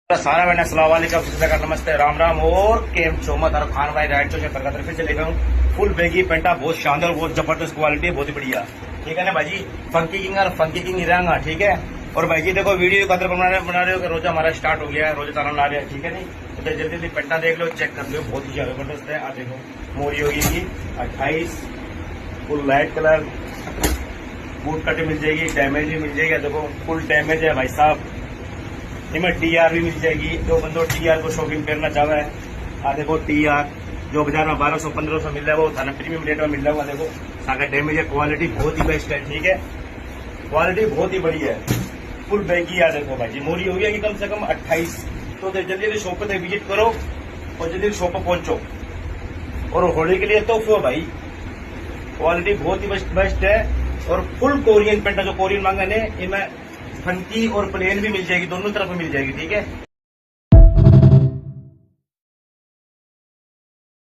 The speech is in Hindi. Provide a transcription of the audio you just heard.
सारा मैंने अस्सलाम वालेकुम नमस्ते राम राम और केम चोमा तारा खान भाई राइट चो पर फिर चले गए फुल बेगी पेंटा बहुत शानदार बहुत जबरदस्त क्वालिटी बहुत ही बढ़िया। ठीक है ना भाई, फंकी किंग और फंकी किंग रंगा। ठीक है, और भाई जी देखो वीडियो कदर बना रहे हो कि रोजा हमारा स्टार्ट हो गया है, रोजा तारा ला रहे हैं। ठीक है नहीं, तो जल्दी जल्दी पेंटा देख लो, चेक कर लो, बहुत ही जबरदस्त है। आप देखो मोरी होगी की 28 full light colour boot cut मिल जाएगी, डैमेज भी मिल जाएगी। देखो फुल डैमेज है भाई साहब, इनमें टीआर भी मिल जाएगी। जो बंदो टीआर को शौकीन करना चाह रहा है, देखो टीआर जो बाजार में 1200-1500 मिल रहा है वो थाना प्रीमियम रेट में मिल रहा है। देखो सारा डैमेज है, क्वालिटी बहुत ही बेस्ट है। ठीक है, क्वालिटी बहुत ही बढ़िया है, फुल बैगी है। देखो भाई जी मोरी हो गया कि कम से कम 28। तो जल्दी जल्दी शॉप पे विजिट करो और जल्दी शॉप पर पहुंचो। और होली के लिए तो भाई क्वालिटी बहुत ही बेस्ट है। और फुल कोरियन पेंटा जो कोरियन मांगा ने इनमें फंकी और प्लेन भी मिल जाएगी, दोनों तरफ मिल जाएगी। ठीक है,